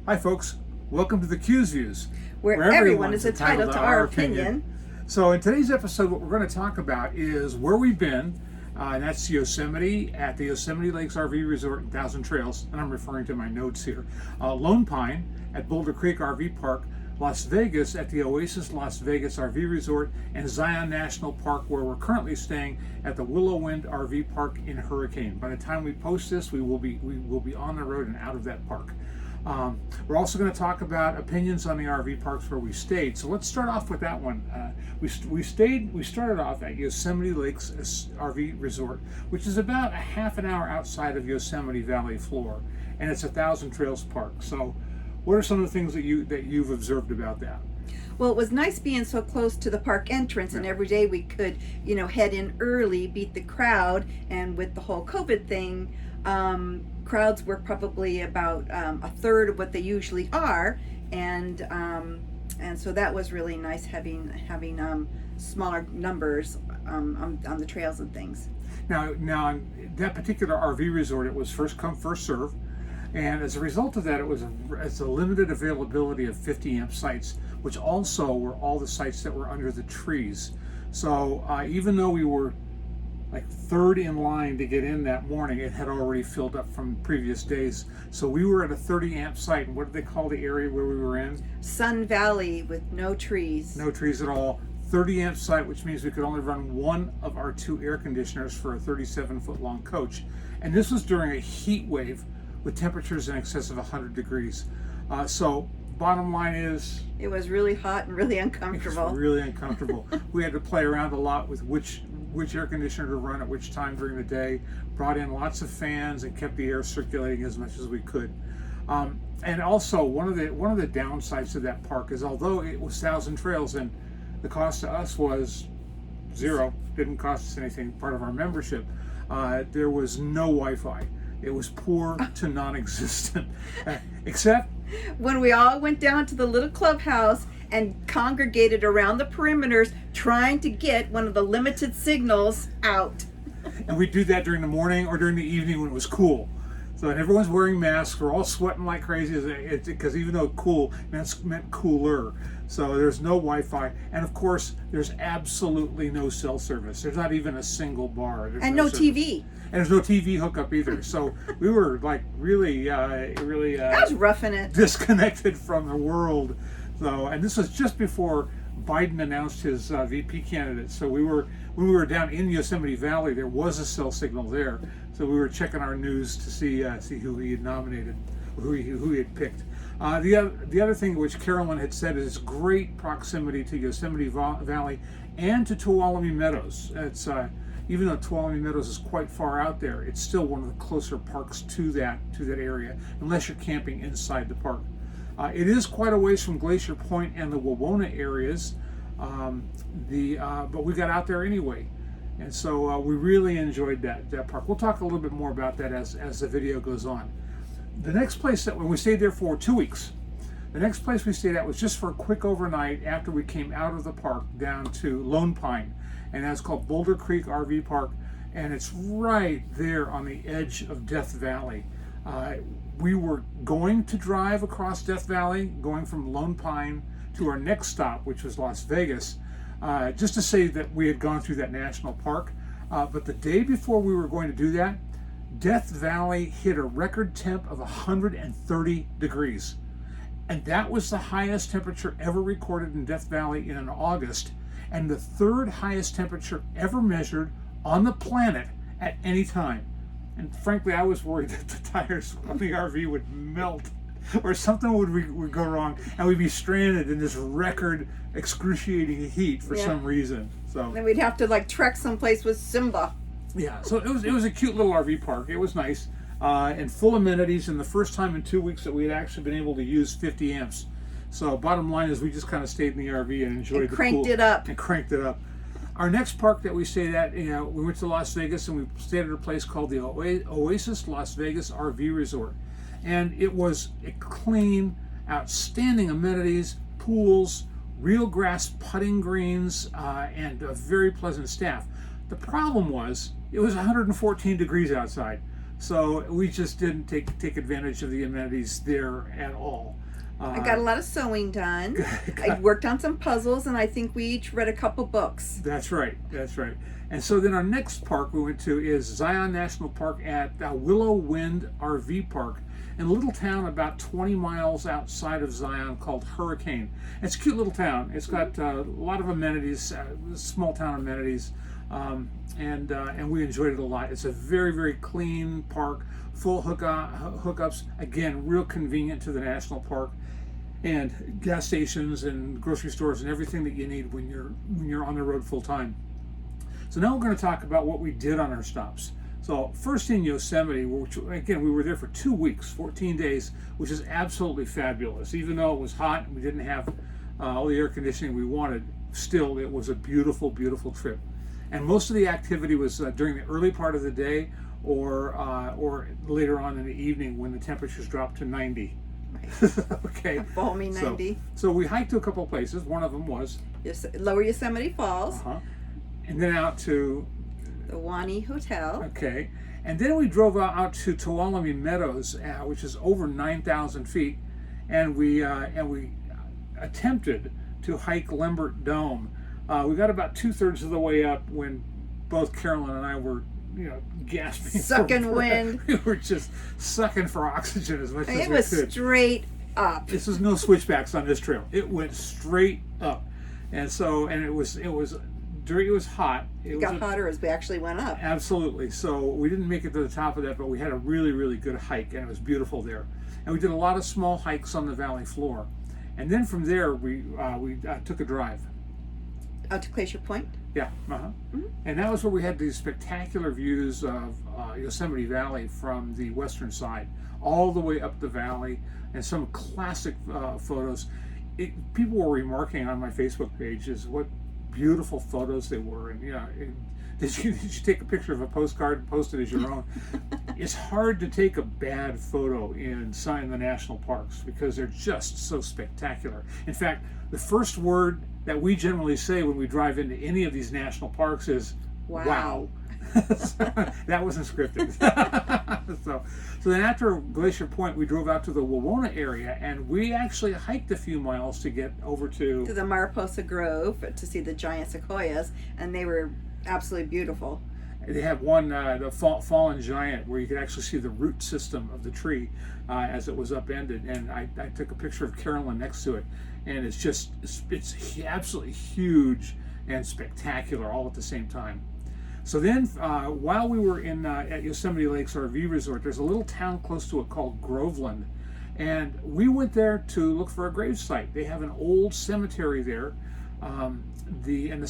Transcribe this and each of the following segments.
Hi folks, welcome to the Q's Views, where everyone is entitled to our opinion. So in today's episode, what we're going to talk about is where we've been, and that's Yosemite, at the Yosemite Lakes RV Resort and Thousand Trails, and I'm referring to my notes here, Lone Pine at Boulder Creek RV Park, Las Vegas at the Oasis Las Vegas RV Resort, and Zion National Park, where we're currently staying at the Willow Wind RV Park in Hurricane. By the time we post this, we will be on the road and out of that park. We're also going to talk about opinions on the RV parks where we stayed. So let's start off with that one. We started off at Yosemite Lakes RV Resort, which is about a half an hour outside of Yosemite Valley floor, and it's a Thousand Trails park. So what are some of the things that you've observed about that? Well, it was nice being so close to the park entrance, and every day we could, head in early, beat the crowd. And with the whole COVID thing, crowds were probably about a third of what they usually are, and so that was really nice having smaller numbers on the trails and things. Now, that particular RV resort, it was first come, first serve. And as a result of that, it's a limited availability of 50 amp sites, which also were all the sites that were under the trees. So even though we were like third in line to get in that morning, it had already filled up from previous days. So we were at a 30 amp site. And what did they call the area where we were in? Sun Valley, with no trees. No trees at all. 30 amp site, which means we could only run one of our two air conditioners for a 37-foot long coach. And this was during a heat wave with temperatures in excess of 100 degrees. So bottom line is, it was really hot and really uncomfortable. It was really uncomfortable. We had to play around a lot with which air conditioner to run at which time during the day. Brought in lots of fans and kept the air circulating as much as we could. And also one of the downsides of that park is, although it was Thousand Trails and the cost to us was zero, didn't cost us anything, part of our membership, there was no Wi-Fi. It was poor to non-existent, except when we all went down to the little clubhouse and congregated around the perimeters trying to get one of the limited signals out. And we'd do that during the morning or during the evening when it was cool. So, and everyone's wearing masks. We're all sweating like crazy because even though cool meant cooler. So there's no Wi-Fi, and of course there's absolutely no cell service. There's not even a single bar. There's and no TV. And there's no TV hookup either. So we were like really I was roughing it, disconnected from the world. So, and this was just before Biden announced his VP candidate. So when we were down in Yosemite Valley, there was a cell signal there. So we were checking our news to see who he had nominated, who he had picked. The other thing which Carolyn had said is great proximity to Yosemite Valley and to Tuolumne Meadows. It's even though Tuolumne Meadows is quite far out there, it's still one of the closer parks to that area, unless you're camping inside the park. It is quite a ways from Glacier Point and the Wawona areas, but we got out there anyway. And so we really enjoyed that park. We'll talk a little bit more about that as the video goes on. The next place when we stayed there for 2 weeks, the next place we stayed at was just for a quick overnight after we came out of the park down to Lone Pine. And that's called Boulder Creek RV Park. And it's right there on the edge of Death Valley. We were going to drive across Death Valley, going from Lone Pine to our next stop, which was Las Vegas, just to say that we had gone through that national park. But the day before we were going to do that, Death Valley hit a record temp of 130 degrees. And that was the highest temperature ever recorded in Death Valley in an August, and the third highest temperature ever measured on the planet at any time. And frankly, I was worried that the tires on the RV would melt or something would go wrong and we'd be stranded in this record excruciating heat for some reason. So then we'd have to trek someplace with Simba. Yeah, so it was a cute little RV park. It was nice and full amenities, and the first time in 2 weeks that we had actually been able to use 50 amps. So bottom line is we just kind of stayed in the RV and enjoyed the cranked pool. it up. And cranked it up. Our next park that we stayed at, we went to Las Vegas and we stayed at a place called the Oasis Las Vegas RV Resort. And it was a clean, outstanding amenities, pools, real grass putting greens, and a very pleasant staff. The problem was, it was 114 degrees outside. So we just didn't take advantage of the amenities there at all. I got a lot of sewing done. I worked on some puzzles, and I think we each read a couple books. That's right. That's right. And so then our next park we went to is Zion National Park at Willow Wind RV Park in a little town about 20 miles outside of Zion called Hurricane. It's a cute little town. It's got a lot of amenities, small town amenities, and we enjoyed it a lot. It's a very, very clean park, full hookups. Again, real convenient to the national park, and gas stations and grocery stores and everything that you need when you're on the road full time. So now we're going to talk about what we did on our stops. So first in Yosemite, which again we were there for 2 weeks, 14 days, which is absolutely fabulous. Even though it was hot and we didn't have all the air conditioning we wanted, still it was a beautiful, beautiful trip. And most of the activity was during the early part of the day or later on in the evening when the temperatures dropped to 90. Okay. A balmy 90. So we hiked to a couple of places. One of them was Lower Yosemite Falls. And then out to the Wani Hotel. Okay. And then we drove out to Tuolumne Meadows, which is over 9,000 feet, and we attempted to hike Lambert Dome. We got about 2/3 of the way up when both Carolyn and I were, gasping. Sucking wind. We were just sucking for oxygen as much as we could. It was straight up. This was no switchbacks on this trail. It went straight up, and it was hot. It got hotter as we actually went up. Absolutely. So we didn't make it to the top of that, but we had a really, really good hike, and it was beautiful there. And we did a lot of small hikes on the valley floor, and then from there we took a drive out to Glacier Point. Yeah. Mm-hmm. And that was where we had these spectacular views of Yosemite Valley from the western side, all the way up the valley, and some classic photos. People were remarking on my Facebook page is what beautiful photos they were, and did you take a picture of a postcard and post it as your own? It's hard to take a bad photo in the national parks because they're just so spectacular. In fact, the first word that we generally say when we drive into any of these national parks is wow. That wasn't scripted. So then after Glacier Point, we drove out to the Wawona area, and we actually hiked a few miles to get over to the Mariposa Grove to see the giant sequoias, and they were absolutely beautiful. They have one, the fallen giant, where you could actually see the root system of the tree as it was upended, and I took a picture of Carolyn next to it, and it's absolutely huge and spectacular all at the same time. So then, while we were at Yosemite Lakes RV Resort, there's a little town close to it called Groveland, and we went there to look for a grave site. They have an old cemetery there. At the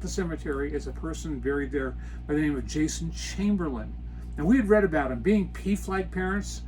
cemetery is a person buried there by the name of Jason Chamberlain. Now we had read about him. Being P-flag parents,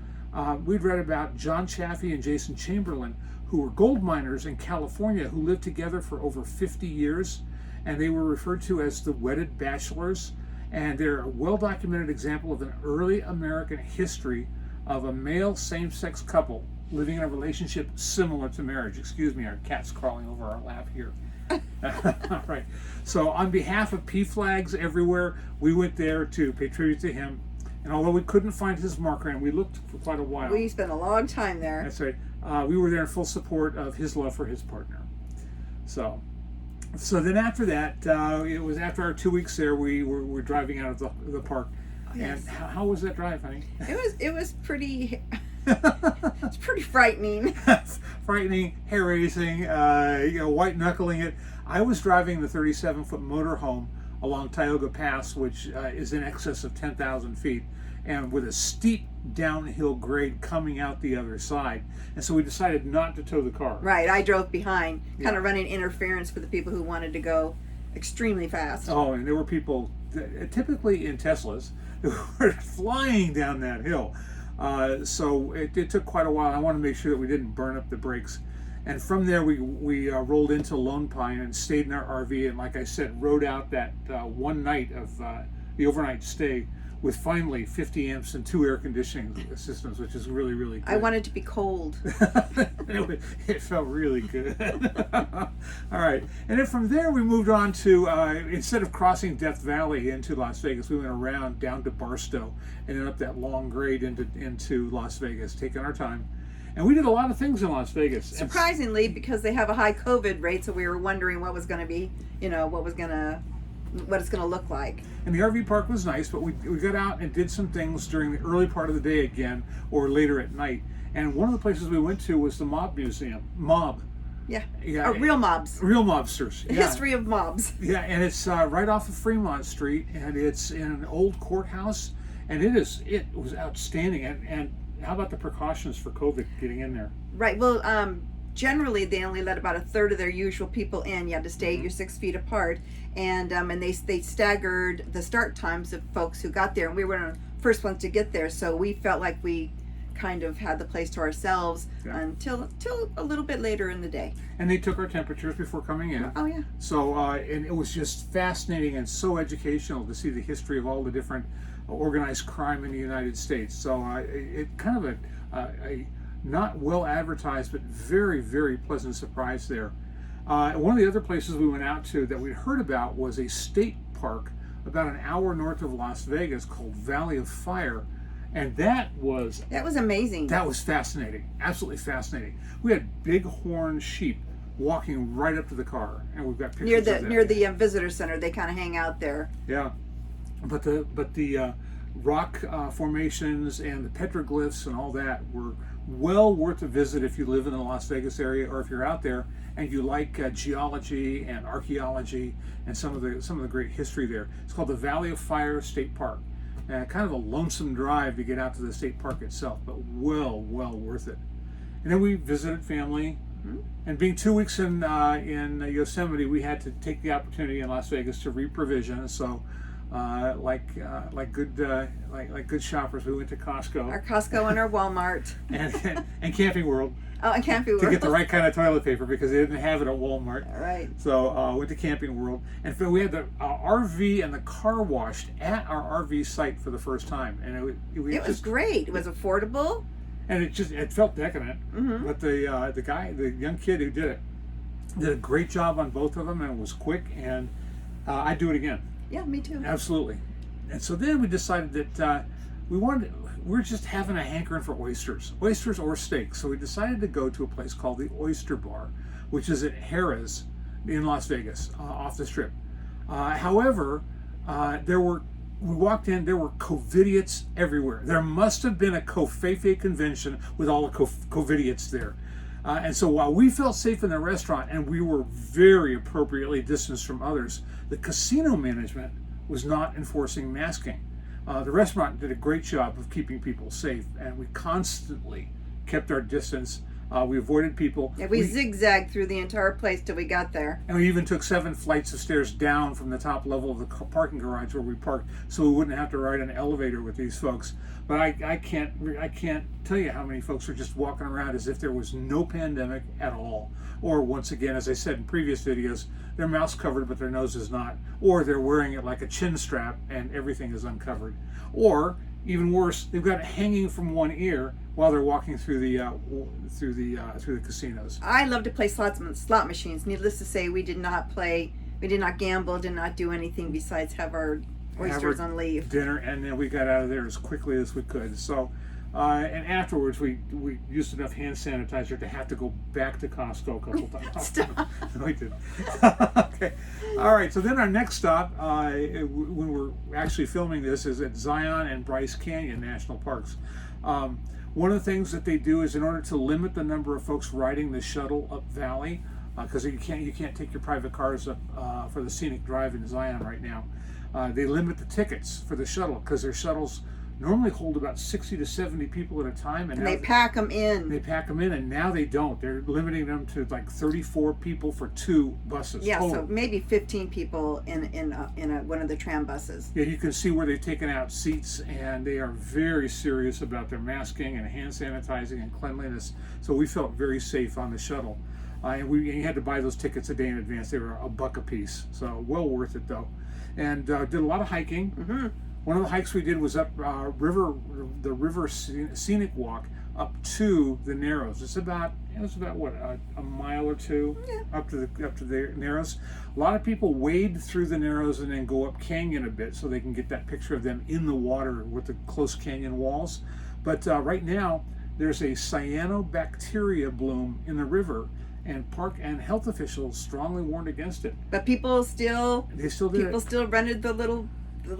we'd read about John Chaffee and Jason Chamberlain, who were gold miners in California who lived together for over 50 years. And they were referred to as the wedded bachelors, and they're a well-documented example of an early American history of a male same-sex couple living in a relationship similar to marriage. Excuse me, our cat's crawling over our lap here. All right. So on behalf of P-flags everywhere, we went there to pay tribute to him, and although we couldn't find his marker, and we looked for quite a while. We spent a long time there. That's right. We were there in full support of his love for his partner. So then after that, it was after our 2 weeks there, we were driving out of the park. Oh, yes. And how was that drive, honey? It was pretty. It's pretty frightening. Frightening, hair raising, white knuckling it. I was driving the 37-foot motorhome along Tioga Pass, which is in excess of 10,000 feet, and with a steep downhill grade coming out the other side. And so we decided not to tow the car. Right, I drove behind, kind of running interference for the people who wanted to go extremely fast. Oh, and there were people, typically in Teslas, who were flying down that hill. So it took quite a while. I wanted to make sure that we didn't burn up the brakes. And from there, we rolled into Lone Pine and stayed in our RV. And like I said, rode out that one night of the overnight stay with finally 50 amps and 2 air conditioning systems, which is really, really good. I wanted to be cold. It felt really good. All right. And then from there, we moved on to, instead of crossing Death Valley into Las Vegas, we went around down to Barstow and then up that long grade into Las Vegas, taking our time. And we did a lot of things in Las Vegas. Surprisingly, because they have a high COVID rate, so we were wondering what was going to be, what it's going to look like. And the RV park was nice, but we got out and did some things during the early part of the day again, or later at night. And one of the places we went to was the Mob Museum. Yeah. Real mobs. Real mobsters. The history of mobs. Yeah, and it's right off of Fremont Street, and it's in an old courthouse, and it was outstanding. And how about the precautions for COVID getting in there? Right. Well, generally they only let about a third of their usual people in. You had to stay your 6 feet apart, and they staggered the start times of folks who got there, and we were the first ones to get there, so we felt like we kind of had the place to ourselves until a little bit later in the day. And they took our temperatures before coming in. Oh yeah. So and it was just fascinating and so educational to see the history of all the different organized crime in the United States. So it kind of a not well advertised but very, very pleasant surprise there. One of the other places we went out to that we'd heard about was a state park about an hour north of Las Vegas called Valley of Fire. And that was amazing. That was fascinating, absolutely fascinating. We had bighorn sheep walking right up to the car, and we've got pictures of that. Near the visitor center. They kind of hang out there. Yeah, but the rock formations and the petroglyphs and all that were well worth a visit if you live in the Las Vegas area, or if you're out there and you like geology and archaeology and some of the great history there. It's called the Valley of Fire State Park. Kind of a lonesome drive to get out to the state park itself, but well worth it. And then we visited family, and being 2 weeks in Yosemite, we had to take the opportunity in Las Vegas to reprovision. So, like good shoppers, we went to Costco. Our Costco and our Walmart. and Camping World. Oh, and Camping World. To get the right kind of toilet paper because they didn't have it at Walmart. All right. So went to Camping World, and we had the RV and the car washed at our RV site for the first time, and it was great. It was affordable, and it felt decadent. Mm-hmm. But the young kid who did a great job on both of them, and it was quick, and I'd do it again. Yeah, me too. Absolutely. And so then we decided that we're just having a hankering for oysters or steak. So we decided to go to a place called the Oyster Bar, which is at Harrah's in Las Vegas, off the Strip. However, we walked in, there were COVIDiots everywhere. There must have been a Covfefe convention with all the COVIDiots there. And so while we felt safe in the restaurant and we were very appropriately distanced from others, the casino management was not enforcing masking. The restaurant did a great job of keeping people safe, and we constantly kept our distance. We avoided people. Yeah, we zigzagged through the entire place till we got there. And we even took 7 flights of stairs down from the top level of the parking garage where we parked, so we wouldn't have to ride an elevator with these folks. But I can't tell you how many folks are just walking around as if there was no pandemic at all. Or once again, as I said in previous videos, their mouth's covered but their nose is not. Or they're wearing it like a chin strap and everything is uncovered. Or even worse, they've got it hanging from one ear while they're walking through the casinos. I love to play slot machines. Needless to say, we did not gamble, did not do anything besides have our oysters on leave. Dinner, and then we got out of there as quickly as we could. So, and afterwards, we used enough hand sanitizer to have to go back to Costco a couple times. Stop. No, we did. Okay. All right. So then our next stop, when we're actually filming this, is at Zion and Bryce Canyon National Parks. One of the things that they do is, in order to limit the number of folks riding the shuttle up valley, because you can't take your private cars up for the scenic drive in Zion right now. They limit the tickets for the shuttle because their shuttles normally hold about 60 to 70 people at a time, and they pack them in. They pack them in, and now they don't. They're limiting them to like 34 people for 2 buses. Yeah, total. so maybe 15 people in one of the tram buses. Yeah, you can see where they've taken out seats, and they are very serious about their masking and hand sanitizing and cleanliness. So we felt very safe on the shuttle. And you had to buy those tickets a day in advance. They were $1 a piece, so well worth it though. And did a lot of hiking. Mm-hmm. One of the hikes we did was up the river scenic walk up to the Narrows. It was about what, a mile or two up to the Narrows. A lot of people wade through the Narrows and then go up canyon a bit so they can get that picture of them in the water with the close canyon walls. But right now there's a cyanobacteria bloom in the river, and park and health officials strongly warned against it. But people still rented the little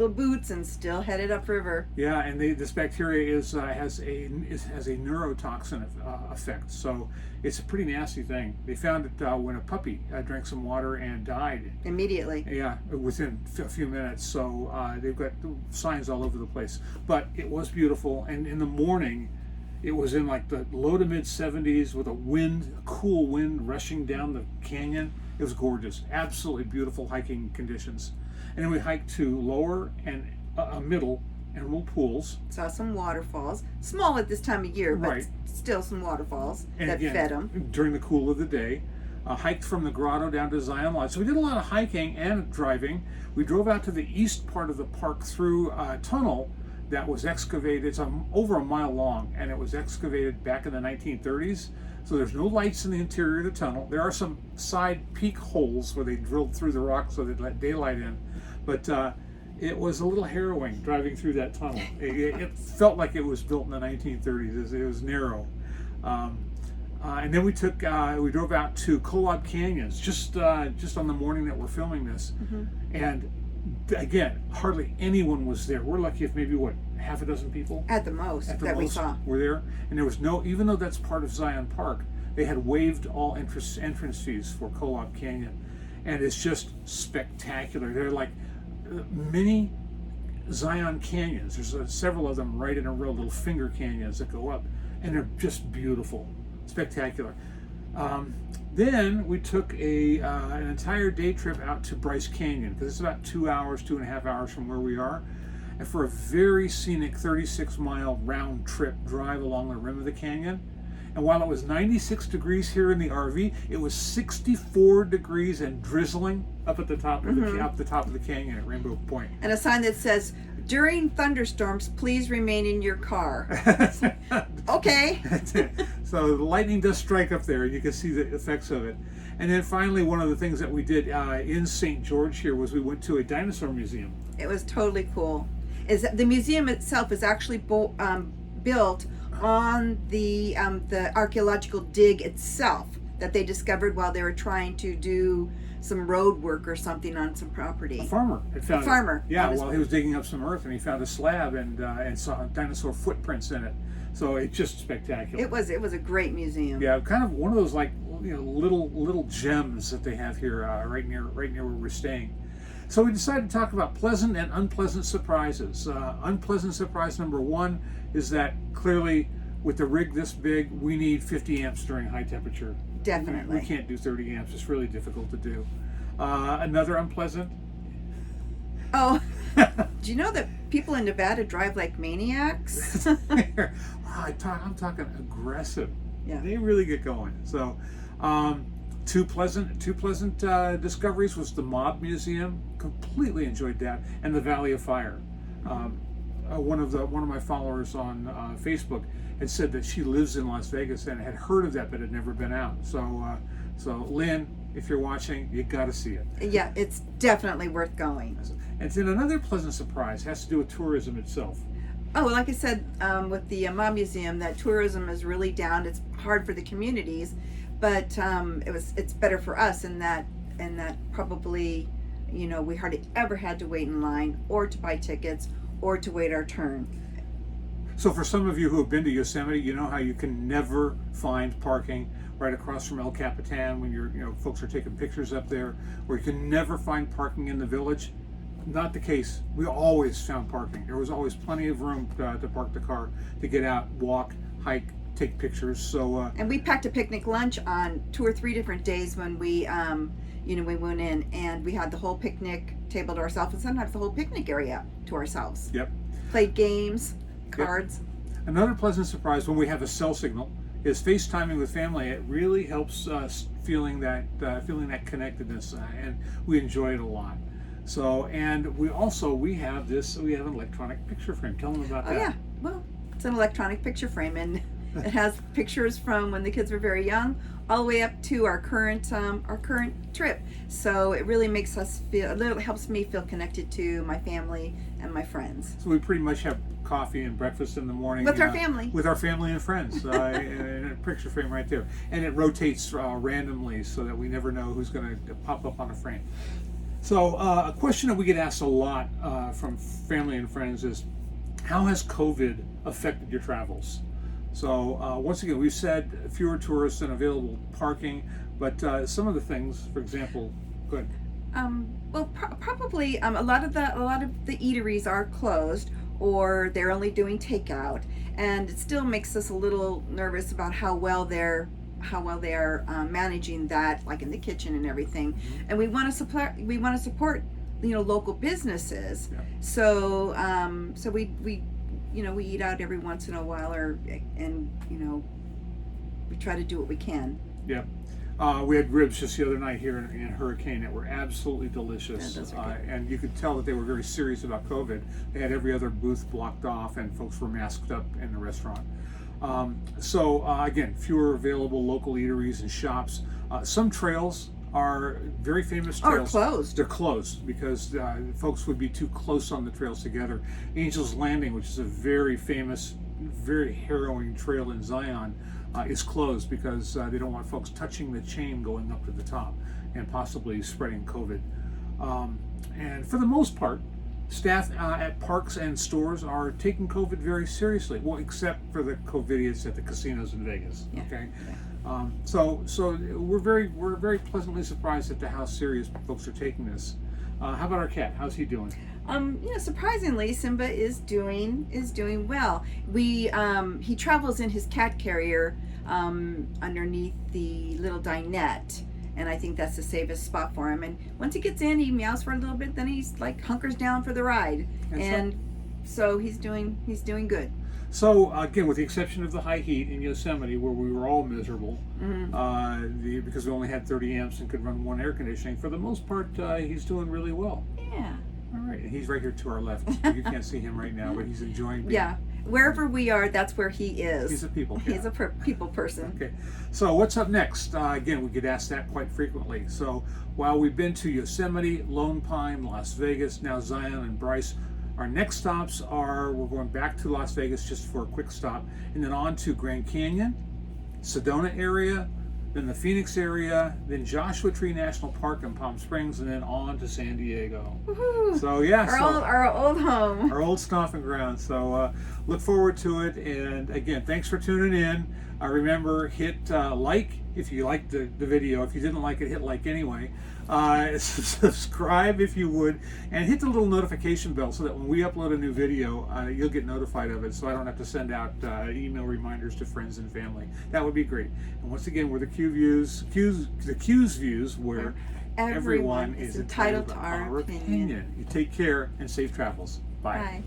boots and still headed upriver. Yeah, and this bacteria has a neurotoxin effect, so it's a pretty nasty thing. They found it when a puppy drank some water and died Immediately. Yeah, within a few minutes. So they've got signs all over the place. But it was beautiful, and in the morning, it was in like the low to mid 70s with a cool wind rushing down the canyon. It was gorgeous, absolutely beautiful hiking conditions. And then we hiked to lower and middle emerald pools. Saw some waterfalls, small at this time of year, but Right. still some waterfalls And that again, fed them. during the cool of the day. Hiked from the grotto down to Zion Lodge. So we did a lot of hiking and driving. We drove out to the east part of the park through a tunnel that was excavated. It's over a mile long, and it was excavated back in the 1930s. So there's no lights in the interior of the tunnel. There are some side peak holes where they drilled through the rock so they'd let daylight in. But it was a little harrowing driving through that tunnel. It felt like it was built in the 1930s. It was narrow. And then we drove out to Kolob Canyons just on the morning that we're filming this. And again, hardly anyone was there. We're lucky if maybe half a dozen people At the most we saw. were there. And there was even though that's part of Zion Park, they had waived all entrance fees for Kolob Canyon. And it's just spectacular. They're like mini Zion canyons. There's several of them right in a row, little finger canyons that go up, and they're just beautiful, spectacular. Then we took an entire day trip out to Bryce Canyon, because it's about 2.5 hours from where we are, and for a very scenic 36-mile round trip drive along the rim of the canyon. And while it was 96 degrees here in the RV, it was 64 degrees and drizzling up at the top of the canyon at Rainbow Point. And a sign that says, "During thunderstorms, please remain in your car." Okay. So the lightning does strike up there, and you can see the effects of it. And then finally, one of the things that we did in St. George here was we went to a dinosaur museum. It was totally cool. The museum itself is actually built on the archaeological dig itself that they discovered while they were trying to do some road work or something on some property. A farmer had found it. Yeah, while he was digging up some earth, and he found a slab and saw dinosaur footprints in it. So it's just spectacular. It was a great museum. Yeah, kind of one of those little gems that they have here right near where we're staying. So we decided to talk about pleasant and unpleasant surprises. Unpleasant surprise number one is that clearly with the rig this big, we need 50 amps during high temperature. Definitely. We can't do 30 amps. It's really difficult to do. Another unpleasant. Oh, do you know that people in Nevada drive like maniacs? I'm talking aggressive. Yeah. They really get going. So, two pleasant discoveries was the Mob Museum. Completely enjoyed that, and the Valley of Fire. One of my followers on Facebook had said that she lives in Las Vegas and had heard of that but had never been out. So Lynn, if you're watching, you got to see it. Yeah, it's definitely worth going. And then another pleasant surprise has to do with tourism itself. Oh, like I said, with the Mob Museum, that tourism is really down. It's hard for the communities, but it's better for us in that probably, we hardly ever had to wait in line or to buy tickets or to wait our turn. So for some of you who have been to Yosemite, you know how you can never find parking right across from El Capitan when folks are taking pictures up there, or you can never find parking in the village. Not the case. We always found parking. There was always plenty of room to park the car, to get out, walk, hike, take pictures. So and we packed a picnic lunch on 2 or 3 different days when we we went in, and we had the whole picnic table to ourselves, and sometimes the whole picnic area to ourselves. Yep. Played games, cards. Yep. Another pleasant surprise when we have a cell signal is FaceTiming with family. It really helps us feeling that connectedness, and we enjoy it a lot. So, and we have an electronic picture frame. Tell them about Oh that. yeah, well, it's an electronic picture frame, and it has pictures from when the kids were very young, all the way up to our current trip. So it really makes us feel. It helps me feel connected to my family and my friends. So we pretty much have coffee and breakfast in the morning With our family. With our family and friends, in a picture frame right there, and it rotates randomly so that we never know who's going to pop up on a frame. So a question that we get asked a lot from family and friends is, how has COVID affected your travels? So once again, we've said fewer tourists and available parking, but some of the things, for example, go ahead. Well, probably a lot of the eateries are closed, or they're only doing takeout, and it still makes us a little nervous about how well they are managing that, like in the kitchen and everything. Mm-hmm. And we want to support local businesses. Yeah. So we eat out every once in a while, and we try to do what we can. Yeah. We had ribs just the other night here in Hurricane that were absolutely delicious. Yeah, those are good. And you could tell that they were very serious about COVID. They had every other booth blocked off, and folks were masked up in the restaurant. Again, fewer available local eateries and shops. Some trails are very famous trails. Closed. They're closed because folks would be too close on the trails together. Angel's Landing, which is a very famous, very harrowing trail in Zion, is closed because they don't want folks touching the chain going up to the top and possibly spreading COVID. And for the most part, staff at parks and stores are taking COVID very seriously. Well, except for the COVIDians at the casinos in Vegas. Yeah. Okay. Yeah. So we're very pleasantly surprised at how serious folks are taking this. How about our cat? How's he doing? Surprisingly, Simba is doing well. He travels in his cat carrier underneath the little dinette, and I think that's the safest spot for him. And once he gets in, he meows for a little bit, then he's like hunkers down for the ride. So he's doing good. So again, with the exception of the high heat in Yosemite, where we were all miserable, Mm-hmm. because we only had 30 amps and could run one air conditioning, for the most part, he's doing really well. Yeah. All right, he's right here to our left. You can't see him right now, but he's enjoying being. Yeah. Wherever we are, that's where he is. He's a people cat. He's a people person. Okay, so what's up next? Again, we get asked that quite frequently. So while we've been to Yosemite, Lone Pine, Las Vegas, now Zion and Bryce, our next stops we're going back to Las Vegas just for a quick stop, and then on to Grand Canyon, Sedona area, then the Phoenix area, then Joshua Tree National Park in Palm Springs, and then on to San Diego. Woohoo. So yeah, Our old home. our old stomping ground. So look forward to it. And again, thanks for tuning in. Remember, hit like if you liked the video. If you didn't like it, hit like anyway. Subscribe if you would, and hit the little notification bell so that when we upload a new video, you'll get notified of it, so I don't have to send out email reminders to friends and family. That would be great. And once again, we're the Q's Views, where everyone is entitled to our opinion. You take care and safe travels. Bye. Bye.